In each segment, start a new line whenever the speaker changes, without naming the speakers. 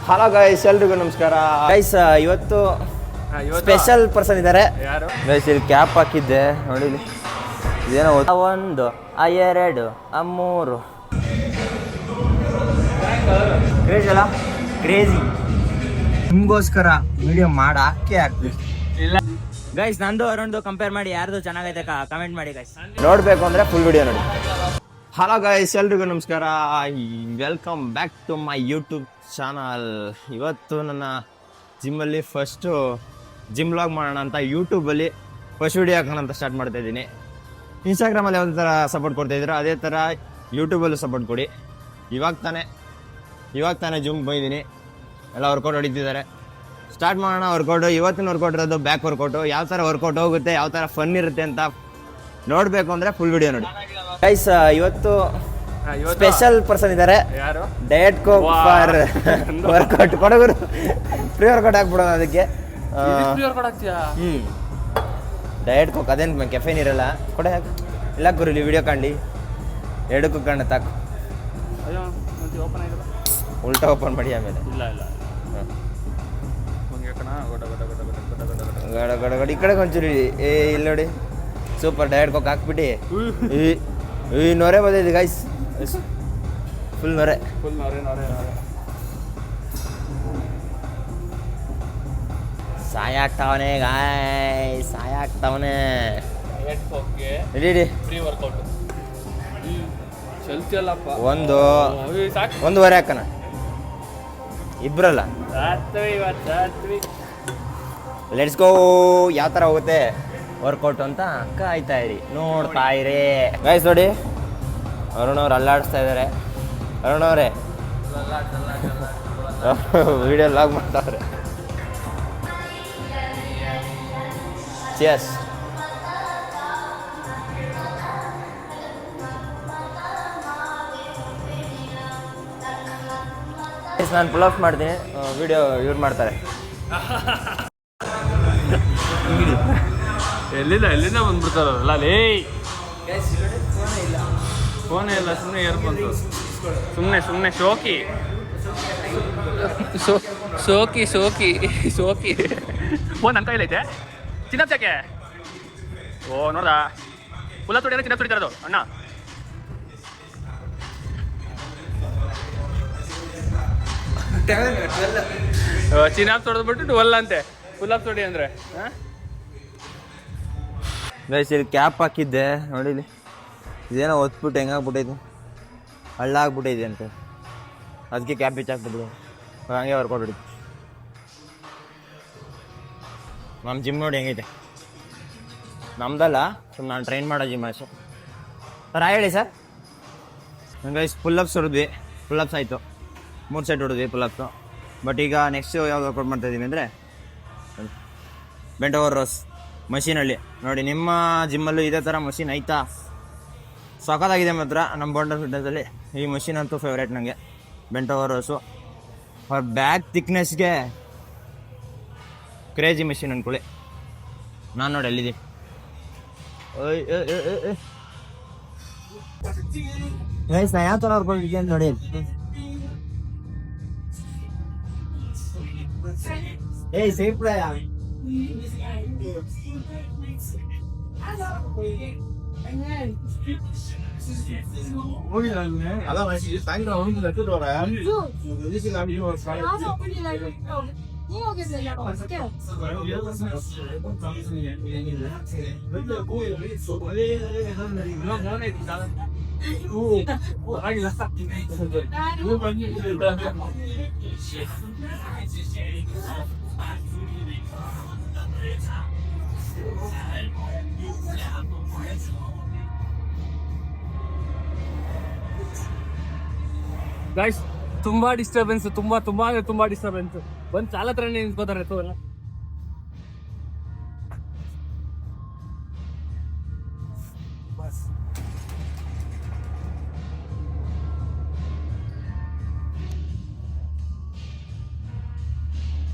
Hello guys, ಎಲ್ರಿಗೂ ನಮಸ್ಕಾರ guys. ಇವತ್ತು ಸ್ಪೆಷಲ್ ಪರ್ಸನ್ ಇದ್ದಾರೆ ಗೈಸ್. ಇಲ್ಲಿ ಕ್ಯಾಪ್ ಹಾಕಿದ್ದೆ ನೋಡಿ, ಇದೇನೋ ಒಂದು ಎರಡು ಮೂರು ಕ್ರೇಜ್ ಅಲ್ಲ, ಕ್ರೇಜಿ. ನಿಮ್ಗೋಸ್ಕರ ವಿಡಿಯೋ ಮಾಡಿ ಹಾಕ್ತೀವಿ ಇಲ್ಲ ಗೈಸ್. ನಂದು ಅರುಣ್ದು ಕಂಪೇರ್ ಮಾಡಿ ಯಾರ್ದು ಚೆನ್ನಾಗೈತೆ ಕಮೆಂಟ್ ಮಾಡಿ ಗೈಸ್. ನೋಡ್ಬೇಕು ಅಂದ್ರೆ ಫುಲ್ ವಿಡಿಯೋ ನೋಡಿ. ಹಲೋ ಗೈಸ್, ಎಲ್ರಿಗೂ ನಮಸ್ಕಾರ. Welcome back to my YouTube channel. ಇವತ್ತು ನನ್ನ ಜಿಮ್ಮಲ್ಲಿ ಫಸ್ಟು ಜಿಮ್ ವ್ಲಾಗ್ ಮಾಡೋಣ ಅಂತ ಯೂಟ್ಯೂಬಲ್ಲಿ ಫಸ್ಟ್ ವಿಡಿಯೋ ಹಾಕೋಣ ಅಂತ ಸ್ಟಾರ್ಟ್ ಮಾಡ್ತಾ ಇದ್ದೀನಿ. ಇನ್ಸ್ಟಾಗ್ರಾಮಲ್ಲಿ ಯಾವುದೇ ಥರ ಸಪೋರ್ಟ್ ಕೊಡ್ತಾಯಿದ್ರು ಅದೇ ಥರ ಯೂಟ್ಯೂಬಲ್ಲೂ ಸಪೋರ್ಟ್ ಕೊಡಿ. ಇವಾಗ ತಾನೇ ಜಿಮ್ಗೆ ಬಂದಿದ್ದೀನಿ, ಎಲ್ಲ ವರ್ಕೌಟ್ ಹೊಡಿತಿದ್ದಾರೆ. ಸ್ಟಾರ್ಟ್ ಮಾಡೋಣ ವರ್ಕೌಟು. ಇವತ್ತಿನ ವರ್ಕೌಟ್ ಇರೋದು ಬ್ಯಾಕ್ ವರ್ಕೌಟು. ಯಾವ ಥರ ವರ್ಕೌಟ್ ಹೋಗುತ್ತೆ, ಯಾವ ಥರ ಫನ್ ಇರುತ್ತೆ ಅಂತ ನೋಡಬೇಕು ಅಂದರೆ ಫುಲ್ ವಿಡಿಯೋ ನೋಡಿ ಗೈಸ್. ಇವತ್ತು ಸ್ಪೆಷಲ್ ಪರ್ಸನ್ ಇದ್ದಾರೆ, ಡಯಟ್ ಕೋಕ್ ಫಾರ್ ವರ್ಕೌಟ್ ಕೊಡೋರು. ಫ್ರೀ ವರ್ಕೌಟ್ ಹಾಕ್ಬಿಡೋಣ ಅದಕ್ಕೆ. ಡಯಟ್ ಕೋಕ್ ಅದೇನು ಕೆಫೆನ್ ಇರಲ್ಲ, ಕೊಡೆ ಹಾಕು. ಇಲ್ಲ ಗುರುಲಿ ವಿಡಿಯೋ ಕಾಣಲಿ, ಎರಡಕ್ಕೂ ಕಣ್ಣು ತಾಕು. ಉಲ್ಟಾ ಓಪನ್ ಮಾಡಿ ಆಮೇಲೆ. ಗಡ ಈ ಕಡೆ ಒಂಚೂರು ಇಲ್ಲಿ ನೋಡಿ. ಸೂಪರ್ ಡಯಟ್ ಕೋಕ್ ಹಾಕ್ಬಿಟ್ಟು ಈ ನೊರೆ ಬಂದಿದೆ ಗೈಸ್, ಫುಲ್ ನೊರೆ. ಸಾಯ ಆಗ್ತಾವನೆ ಗಾಯ್, ಸಾಯ ಆಗ್ತಾವನೆ. ಒಂದೂವರೆ ಹಾಕಣ, ಇಬ್ರಲ್ಲ. Let's go. ಯಾವ ಥರ ಹೋಗುತ್ತೆ ವರ್ಕೌಟ್ ಅಂತ ಕಾಯ್ತಾ ಇರಿ, ನೋಡ್ತಾ ಇರಿ ಗೈಸ್. ನೋಡಿ ಅರುಣ್ ಅವ್ರು ಅಲ್ಲಾಡಿಸ್ತಾ ಇದ್ದಾರೆ. ಅರುಣ್ ಅವರೇ ವಿಡಿಯೋ ಲಾಗ್ ಮಾಡ್ತಾವ್ರೆ. ಚಿಯರ್ಸ್. ನಾನು ಪುಲ್ ಆಫ್ ಮಾಡ್ತೀನಿ, ವಿಡಿಯೋ ಇವ್ರು ಮಾಡ್ತಾರೆ.
ಎಲ್ಲಿಂದ ಬಂದ್ಬಿಡ್ತಾರಲ್ಲ ಲೇ. ಫೋನೇ ಇಲ್ಲ, ಸುಮ್ಮನೆ ಏರ್ ಬಂತು. ಸುಮ್ಮನೆ ಶೋಕಿ ಫೋನ್ ನನ್ನ ಕೈಲೈತೆ. ಚಿನ್ನಕ್ಕೆ ಓ ನೋಡ್ದ ಪುಲ್ಲ ತೊಡಿ ಚಿನ್ನ ತೊಡಿತಾರದು ಅಣ್ಣ. ಚಿನ್ನಾಪ್ ತೊಡೆದ್ಬಿಟ್ಟು 12 ಅಂತೆ, ಫುಲ್ ಆಫ್ ತೊಡಿ ಅಂದರೆ.
ಗೈಸ್ ಇಲ್ಲಿ ಕ್ಯಾಪ್ ಹಾಕಿದ್ದೆ ನೋಡಿ, ಇಲ್ಲಿ ಇದೇನೋ ಒತ್ಬಿಟ್ಟು ಹೆಂಗಾಗ್ಬಿಟ್ಟೈತೆ, ಹಳ್ಳ ಆಗ್ಬಿಟ್ಟೈತೆ ಅಂತ. ಅದಕ್ಕೆ ಕ್ಯಾಪ್ ಬಿಚ್ಚಾಕ್ಬಿಟ್ಟು ಹಂಗೆ ವರ್ಕೌಟ್ ಹೊಡಿತು. ನಮ್ಮ ಜಿಮ್ ನೋಡಿ ಹೆಂಗೈತೆ, ನಮ್ದಲ್ಲ, ಸುಮ್ಮನೆ ನಾನು ಟ್ರೈನ್ ಮಾಡೋ ಜಿಮ್ ಅಷ್ಟೇ. ಸರ್ ಹೇಳಿ ಸರ್. ಗೈಸ್ ಪುಲ್ಲಪ್ಸ್ ಹೊಡೆದ್ವಿ, ಪುಲ್ಲಪ್ಸ್ ಆಯಿತು, 3 ಸೆಟ್ ಹೊಡೆದ್ವಿ ಪುಲ್ಲಪ್ಸು. ಬಟ್ ಈಗ ನೆಕ್ಸ್ಟ್ ಯಾವ್ದು ವರ್ಕೌಟ್ ಮಾಡ್ತಾಯಿದ್ದೀನಿ ಅಂದರೆ ಬೆಂಟ್ ಓವರ್ ರೋಸ್ ಮಷೀನಲ್ಲಿ. ನೋಡಿ ನಿಮ್ಮ ಜಿಮ್ಮಲ್ಲೂ ಇದೇ ಥರ ಮಷೀನ್ ಐತಾ? ಸಖತ್ತಾಗಿದೆ ಮಾತ್ರ. ನಮ್ಮ ಬಾಂಡರ್ ಫಿಟ್ನೆಸ್ಸಲ್ಲಿ ಈ ಮಷೀನ್ ಅಂತೂ ಫೇವ್ರೇಟ್ ನನಗೆ, ಬೆಂಟ್ ಓವರ್ ರೋಸು. ಅವ್ರ ಬ್ಯಾಕ್ ಥಿಕ್ನೆಸ್ಗೆ ಕ್ರೇಜಿ ಮಷೀನ್ ಅಂದ್ಕೊಳ್ಳಿ. ನಾನು ನೋಡಿ ಎಲ್ಲಿದ್ದೀನಿ. ಗೈಸ್ ನಾ ಯಾವ ಥರ ವರ್ಕೌಟ್ ಅಂತ ನೋಡಿ. ಏಯ್ ಸೇಫ್
ಗೈಸ್ ತುಂಬಾ ಡಿಸ್ಟರ್ಬೆನ್ಸ್, ತುಂಬಾ ಡಿಸ್ಟರ್ಬೆನ್ಸ್. ಬಂದು ಚಾಲ ಹತ್ರ ನಿಂತ್ಕೋತಾರೆ.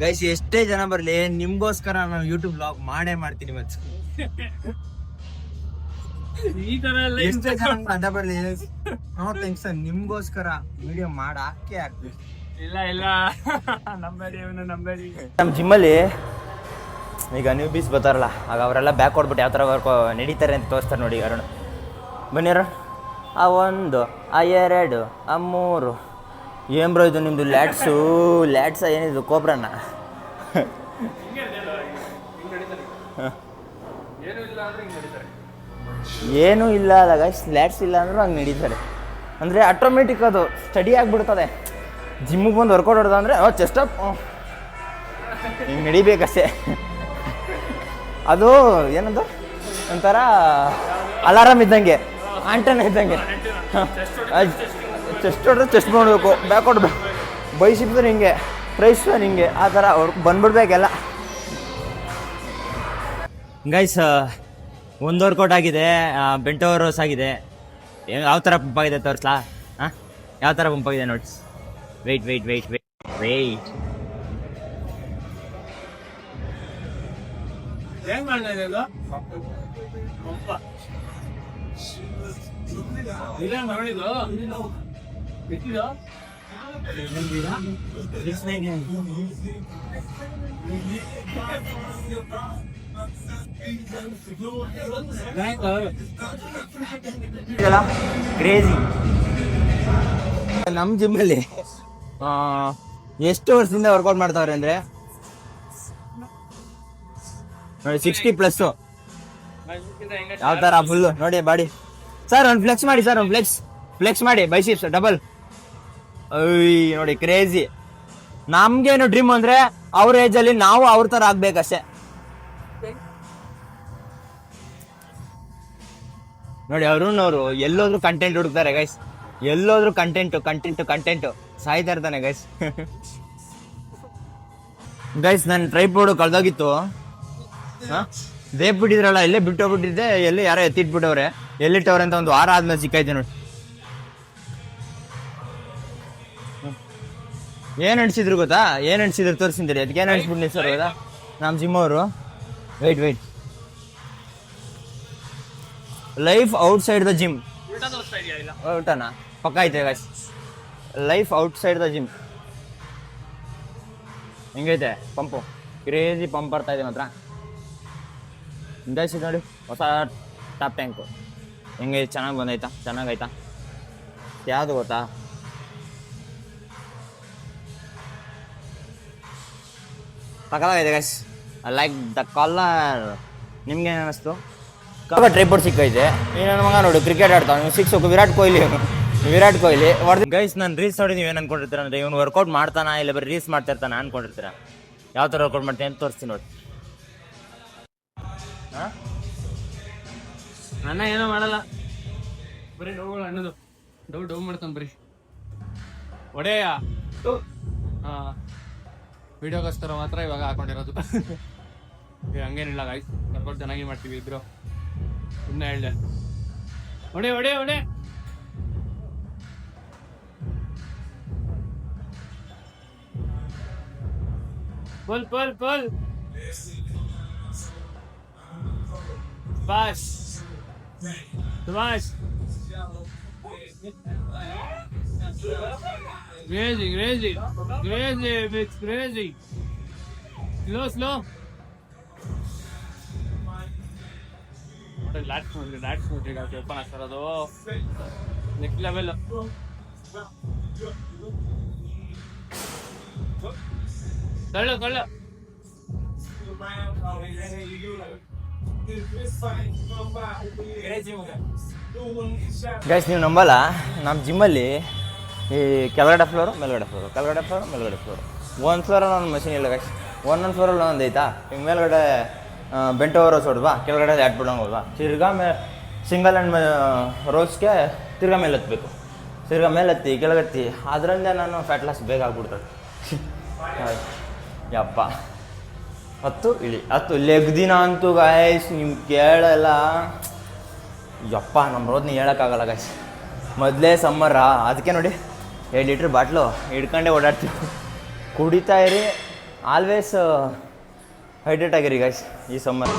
ಗೈಸ್ ಎಷ್ಟೇ ಜನ ಬರಲಿ, ನಿಮ್ಗೋಸ್ಕರ ನಾನು ಯೂಟ್ಯೂಬ್ ಬ್ಲಾಗ್ ಮಾಡೇ ಮಾಡ್ತೀನಿ. ಮತ್ತೆ
ಈ ತರ
ಎಷ್ಟೇ ಜನ ಅಡ್ಡ ಬರಲಿ, ನೋ ಟೆನ್ಷನ್, ನಿಮ್ಗೋಸ್ಕರ ವಿಡಿಯೋ ಮಾಡಿ ಹಾಕ್ತೀವಿ.
ಇಲ್ಲ ನಂಬೇಡಿ ಅವನು ನಂಬೇಡಿ.
ನಮ್ಮ ಜಿಮ್ಮಲ್ಲಿ ಈಗ ನ್ಯೂ ಬೀಸ್ ಬರ್ತಾರಲ್ಲ, ಆಗ ಅವರೆಲ್ಲ ಬ್ಯಾಕ್ ಕೊಡ್ಬಿಟ್ಟು ಯಾವ ಥರ ವರ್ಕ್ ನಡೀತಾರೆ ಅಂತ ತೋರಿಸ್ತಾರೆ ನೋಡಿ. ಅರುಣ್ ಬನ್ನಿ ಅರುಣ್. ಆ 1, ಆ 2, ಆ 3 ಏನು ಬ್ರೋ ಇದು ನಿಮ್ಮದು ಲ್ಯಾಟ್ಸ ಏನಿದು ಕೋಬ್ರನ್ನ? ಏನೂ ಇಲ್ಲ ಅಲ್ಲ ಗೈಸ್, ಲ್ಯಾಟ್ಸ್ ಇಲ್ಲ ಅಂದ್ರೂ ಹಂಗೆ ನಡೀತಾರೆ. ಅಂದರೆ ಆಟೋಮೆಟಿಕ್ ಅದು ಸ್ಟಡಿ ಆಗಿಬಿಡ್ತದೆ. ಜಿಮ್ಮಿಗೆ ಬಂದು ವರ್ಕೌಟ್ ಹೊಡೆದ ಅಂದರೆ ಚೆಸ್ಟ್ ಅಪ್ ಹಿಂಗೆ ನಡಿಬೇಕಷ್ಟೇ. ಅದು ಏನದು ಒಂಥರ ಅಲಾರಾಮ್ ಇದ್ದಂಗೆ, ಆಂಟನ ಇದ್ದಂಗೆ. ಚೆಸ್ಟ್ ಹೊಡೆದ್ರೆ ಚೆಸ್ಟ್ ಮಾಡಬೇಕು, ಬ್ಯಾಕ್ ಹೊಡ್ಬೇಕು, ಬೈಸಿಪ್ತಾರೆ ಹಿಂಗೆ, ಪ್ರೈಸ್ ಹಿಂಗೆ, ಆ ಥರ ಅವ್ರಿಗೆ ಬಂದ್ಬಿಡ್ಬೇಕೆಲ್ಲ. ಗೈಸ್ ಒಂದು ವರ್ಕೌಟ್ ಆಗಿದೆ, ಬೆಂಟೋ ರೋಸ್ ಆಗಿದೆ. ಯಾವ ಥರ ಪಂಪ್ ಆಗಿದೆ ತೋರಿಸ್ಲಾ? ಹಾಂ, ಯಾವ ಥರ ಪಂಪ್ ಆಗಿದೆ ನೋಡಿ. ವೆಯ್ಟ್
ಹೆಂಗ್ ಮಾಡ್ತಾ ಇದೆ ನೋಡಿದ್ದು ಬಿಟ್ಟಿದ್ದು
ಕ್ರೇಜಿ. ನಮ್ಮ ಜಿಮ್ಮಲ್ಲಿ ಎಷ್ಟು ವರ್ಷದಿಂದ ವರ್ಕೌಟ್ ಮಾಡ್ತಾವ್ರೆ ಅಂದರೆ ನೋಡಿ 60+. ಯಾವ ಥರ ಫುಲ್ಲು ನೋಡಿ ಬಾಡಿ. ಸರ್ ಒಂದು ಫ್ಲೆಕ್ಸ್ ಮಾಡಿ, ಸರ್ ಒಂದು ಫ್ಲೆಕ್ಸ್ ಮಾಡಿ, ಬೈಸಿಪ್ಸ್ ಡಬಲ್. ನೋಡಿ ಕ್ರೇಜಿ. ನಮ್ಗೇನು ಡ್ರೀಮ್ ಅಂದರೆ ಅವ್ರ ಏಜಲ್ಲಿ ನಾವು ಅವ್ರ ಥರ ಆಗ್ಬೇಕಷ್ಟೇ. ನೋಡಿ ಅವರು ಎಲ್ಲೋದ್ರು ಕಂಟೆಂಟ್ ಹುಡುಕ್ತಾರೆ ಗೈಸ್, ಎಲ್ಲೋದ್ರು ಕಂಟೆಂಟು ಸಾಯ್ತಾ ಇರ್ತಾನೆ ಗೈಸ್. ಗೈಸ್ ನನ್ನ ಟ್ರೈಪೋರ್ಡು ಕಳ್ದೋಗಿತ್ತು. ದೇಪ್ ಬಿಟ್ಟಿದ್ರಲ್ಲ, ಎಲ್ಲೇ ಬಿಟ್ಟೋಗ್ಬಿಟ್ಟಿದ್ದೆ, ಎಲ್ಲೇ ಯಾರೋ ಎತ್ತಿಟ್ಬಿಟ್ಟವ್ರೆ. ಎಲ್ಲಿಟ್ಟವ್ರೆ ಅಂತ ಒಂದು ವಾರ ಆದ್ಮೇಲೆ ಸಿಕ್ಕೈತೆ ನೋಡಿ. ಏನು ಅನ್ಸಿದ್ರು ಗೊತ್ತಾ? ಏನು ಅನ್ಸಿದ್ರು ತೋರಿಸಿದ್ರಿ. ಅದಕ್ಕೆ ಏನು ಅನ್ಸ್ಬಿಟ್ಟು ಸರ್ ಗೊತ್ತಾ ನಮ್ಮ ಜಿಮ್ ಅವರು? Wait life outside the gym. ಊಟನಾ ಪಕ್ಕ ಐತೆ guys. Life outside the gym ಹೆಂಗೈತೆ ಪಂಪು? ಕ್ರೇಜಿ ಪಂಪ್ ಬರ್ತಾ ಇದೆ ಮಾತ್ರ. ಇಂದಾಯ್ಸಿದ್ ನೋಡಿ ಹೊಸ ಟಾಪ್ ಟ್ಯಾಂಕು ಹೆಂಗೆ ಚೆನ್ನಾಗೈತಾ? ಯಾವುದು ಗೊತ್ತಾ? ಪಕ್ಕದಾಗಿದೆ guys. I like the colour. ನಿಮ್ಗೆ ಏನು ಅನ್ನಿಸ್ತು? ಟ್ರೈಪೋರ್ಡ್ ಸಿಕ್ಕೈತೆ. ಈ ನನ್ನ ಮಗ ನೋಡು ಕ್ರಿಕೆಟ್ ಆಡ್ತಾವೆ, 6 ವಿರಾಟ್ ಕೊಹ್ಲಿ ಹೊಡೆದು. ಗೈಸ್ ನಾನು ರೀಲ್ಸ್ ನೋಡಿ ನೀವು ಏನು ಅನ್ಕೊಂಡಿರ್ತೀರ ಅಂದರೆ ಇವನು ವರ್ಕೌಟ್ ಮಾಡ್ತಾನಾ ಇಲ್ಲ ಬರೀ ರೀಲ್ಸ್ ಮಾಡ್ತಾ ಇರ್ತಾನೆ ಅನ್ಕೊಂಡಿರ್ತೀರ. ಯಾವ ಥರ ವರ್ಕೌಟ್ ಮಾಡ್ತೀನಿ ಅಂತ ತೋರಿಸ್ತೀನಿ ನೋಡಿ.
ಅಣ್ಣ ಏನೋ ಮಾಡಲ್ಲ, ಬರೀ ಡೌಗಳು ಅನ್ನೋದು ಡೌ ಮಾಡ್ತಾನೆ ಬರೀ ಒಡೆಯ. ವಿಡಿಯೋಗೋಸ್ಕರ ಮಾತ್ರ ಇವಾಗ ಹಾಕೊಂಡಿರೋದು. ಹಂಗೇನಿಲ್ಲ ಗಾಯ್ಸ್, ವರ್ಕೌಟ್ ಚೆನ್ನಾಗಿ ಮಾಡ್ತೀವಿ ಇಬ್ರು. ಸುಮ್ಮನೆ ಹೇಳ್ದೆ ಒಡೆ ಪಲ್ Bash. Crazy. It's crazy. Slow. Lats ನೋಡ್ರಿ ಓಪನ್ ಆಗ್ತಾರದು ನೆಕ್ಸ್ಟ್ ಲೆವೆಲ್. ಕಳ್ಳ
ಗೈಸ್ ನೀವು ನಂಬಲ್ಲ, ನಮ್ಮ ಜಿಮ್ಮಲ್ಲಿ ಈ ಕೆಳಗಡೆ ಫ್ಲೋರು ಮೇಲ್ಗಡೆ ಫ್ಲೋರು ಒಂದು ಫ್ಲೋರಲ್ಲಿ ಒಂದು ಮಷಿನ್ ಇಲ್ಲ ಗೈಸ್. ಒಂದೊಂದು ಫ್ಲೋರಲ್ಲಿ ಒಂದು ಐತಾ. ಈಗ ಮೇಲ್ಗಡೆ ಬೆಂಟೋ ರೋಸ್ ಹೊಡ್ವಾ, ಕೆಳಗಡೆ ಬಿಡೋಂಗೆ ಹೋದ್ವಾ, ತಿರ್ಗಾ ಸಿಂಗಲ್ ಆ್ಯಂಡ್ ರೋಸ್ಗೆ ತಿರ್ಗಾ ಮೇಲೆ ಹತ್ತಬೇಕು, ತಿರ್ಗಾ ಮೇಲೆ ಹತ್ತಿ ಕೆಳಗತ್ತಿ. ಅದರಿಂದ ನಾನು ಫ್ಯಾಟ್ ಲಾಸ್ ಬೇಗ ಆಗ್ಬಿಡ್ತದೆ. ಯಪ್ಪ 10 ಲೆಗ್ ದಿನ ಅಂತೂ ಗಾಯ್ಸ್ ನಿಮ್ಗೆ ಕೇಳಲ್ಲ. ಯಪ್ಪ ನಮ್ಮ ರೋದ್ನ ಹೇಳೋಕ್ಕಾಗಲ್ಲ ಗಾಯ್ಸ್. ಮೊದಲೇ ಸಮ್ಮರ, ಅದಕ್ಕೆ ನೋಡಿ 2 ಲೀಟ್ರ್ ಬಾಟ್ಲು ಹಿಡ್ಕೊಂಡೇ ಓಡಾಡ್ತೀವಿ. ಕುಡಿತಾ ಇರಿ, ಆಲ್ವೇಸ್ ಹೈಡ್ರೇಟ್ ಆಗಿರಿ ಗಾಯ್ಸ್ ಈ ಸಮ್ಮರ್.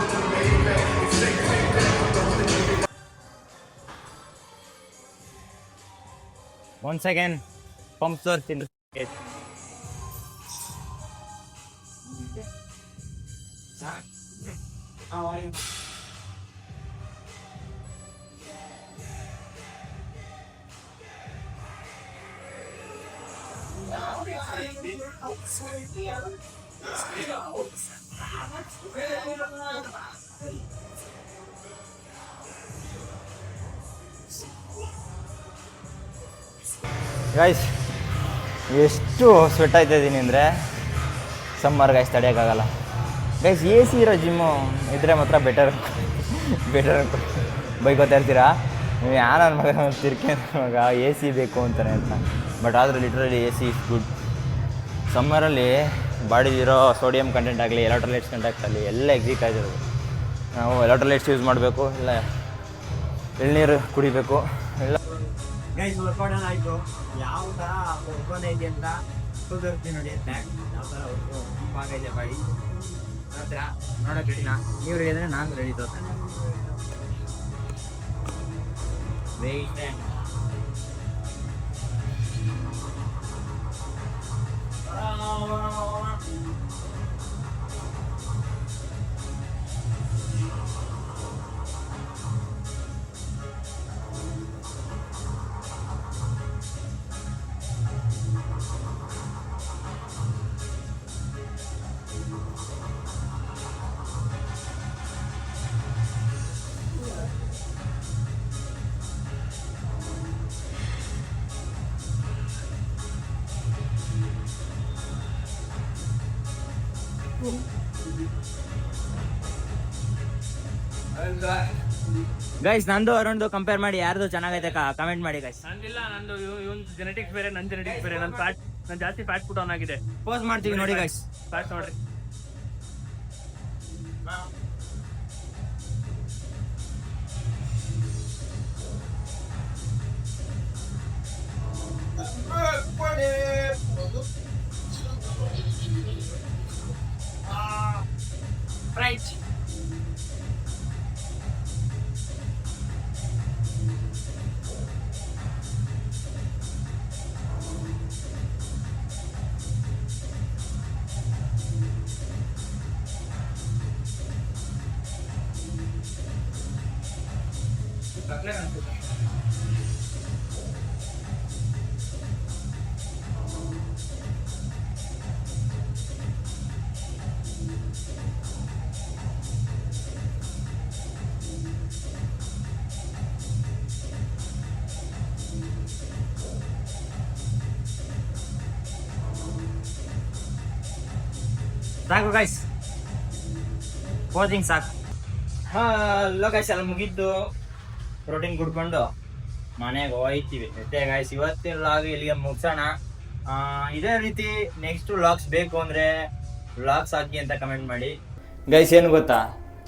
ಒಂದು ಸೆಕೆಂಡ್ ಪಂಪ್ ತೋರಿಸ್ತೀನಿ. ಗೈಸ್ ಎಷ್ಟು ಸ್ವೆಟ್ ಆಯ್ತಾ ಇದ್ದೀನಿ ಅಂದರೆ ಸಮ್ಮರ್ ಗೈಸ್ ತಡೆಯೋಕ್ಕಾಗಲ್ಲ ಗೈಸ್. ಎ ಸಿ ಇರೋ ಜಿಮ್ಮು ಇದ್ರೆ ಮಾತ್ರ ಬೆಟರ್ ಬೈಕೋತಾ ಇರ್ತೀರಾ ನೀವು. ಯಾರು ನನ್ನ ಮಗ ತಿರ್ಕೆ ಮಗ ಎ ಸಿ ಬೇಕು ಅಂತಾನೆ ಅಂತ. ಬಟ್ ಆದರೆ literally A C is good. ಸಮ್ಮರಲ್ಲಿ ಬಾಡಿಲಿರೋ ಸೋಡಿಯಂ ಕಂಟೆಂಟ್ ಆಗಲಿ ಎಲೆಕ್ಟ್ರೋಲೈಟ್ಸ್ ಕಂಟೆಂಟ್ ಆಗಲಿ ಎಲ್ಲ ಎಕ್ಸಿಟ್ ಆಗಿರೋದು. ನಾವು ಎಲೆಕ್ಟ್ರೋಲೈಟ್ಸ್ ಯೂಸ್ ಮಾಡಬೇಕು, ಇಲ್ಲ ಎಳ್ನೀರು ಕುಡಿಬೇಕು ಎಲ್ಲ. ಗೈಸ್ ವರ್ಕೌಟ್ ಆಯಿತು. ಯಾವ ಥರ ವರ್ಕೌಟ್ ಐತಿ ಅಂತ ತೋರಿಸ್ತೀನಿ ನೋಡಿ. ಯಾವ ಥರ ವರ್ಕೌಟ್ ಇದೆ ಬಾಡಿ ಹತ್ರ ನೋಡೋಕೆ ರೆಡಿನಾ? ನೀವು ರೆಡಿ ಅಂದರೆ ನಾನು ರೆಡಿ ತೋರ್ತಾನೆ. Weight guys. ನಂದು ಅರುಣ್ದು ಕಂಪೇರ್ ಮಾಡಿ ಯಾರ್ದು ಚೆನ್ನಾಗೈತೆ ಕಮೆಂಟ್ ಮಾಡಿ ಗೈಸ್.
ನಂದಿಲ್ಲ, ನಂದು ಇವನ್ ಜೆನೆಟಿಕ್ಸ್ ಬೇರೆ, ನನ್ನ ಜೆನೆಟಿಕ್ಸ್ ಬೇರೆ. ನಾನು ಜಾಸ್ತಿ ಫ್ಯಾಟ್ ಫುಟ್ ಆನ್ ಆಗಿದೆ.
ಪೋಸ್ಟ್ ಮಾಡ್ತೀವಿ ನೋಡಿ ಗೈಸ್.
ಫ್ಯಾಟ್ ನೋಡ್ರಿ.
ರೈಟ್. ಸಾಕು ಗೈಸ್, ಪೋಸಿಂಗ್ ಸಾಕು. ಹಲೋ ಗೈಸ್, ಎಲ್ಲ ಮುಗಿದ್ದು ಪ್ರೋಟೀನ್ ಕುಡ್ಕೊಂಡು ಮನೆಗೆ ಹೋಯ್ತೀವಿ ಮತ್ತೆ ಗೈಸ್. ಇವತ್ತಿನ ವ್ಲಾಗ್ ಇಲ್ಲಿಗೆ ಮುಗಿಸೋಣ. ಇದೇ ರೀತಿ ನೆಕ್ಸ್ಟ್ ವ್ಲಾಗ್ಸ್ ಬೇಕು ಅಂದರೆ ವ್ಲಾಗ್ಸ್ ಹಾಕಿ ಅಂತ ಕಮೆಂಟ್ ಮಾಡಿ ಗೈಸ್. ಏನು ಗೊತ್ತಾ,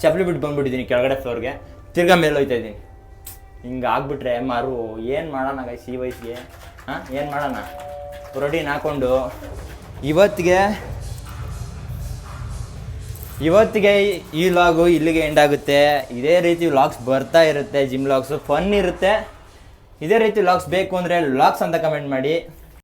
ಚಪ್ಪಲಿ ಬಿಟ್ಟು ಬಂದ್ಬಿಟ್ಟಿದ್ದೀನಿ ಕೆಳಗಡೆ ಫ್ಲೋರ್ಗೆ, ತಿರ್ಗಾ ಮೇಲೆ ಹೋಯ್ತಾ ಇದ್ದೀನಿ. ಹಿಂಗೆ ಆಗ್ಬಿಟ್ರೆ ಮಾರು ಏನು ಮಾಡೋಣ ಗೈಸ್ ಈ ವಯಸ್ಸಿಗೆ? ಏನು ಮಾಡೋಣ? ಪ್ರೋಟೀನ್ ಹಾಕ್ಕೊಂಡು ಇವತ್ತಿಗೆ ಈ ವ್ಲಾಗು ಇಲ್ಲಿಗೆ ಎಂಡ್ ಆಗುತ್ತೆ. ಇದೇ ರೀತಿ ವ್ಲಾಗ್ಸ್ ಬರ್ತಾ ಇರುತ್ತೆ, ಜಿಮ್ ವ್ಲಾಗ್ಸು ಫನ್ ಇರುತ್ತೆ. ಇದೇ ರೀತಿ ವ್ಲಾಗ್ಸ್ ಬೇಕು ಅಂದರೆ ವ್ಲಾಗ್ಸ್ ಅಂತ ಕಮೆಂಟ್ ಮಾಡಿ.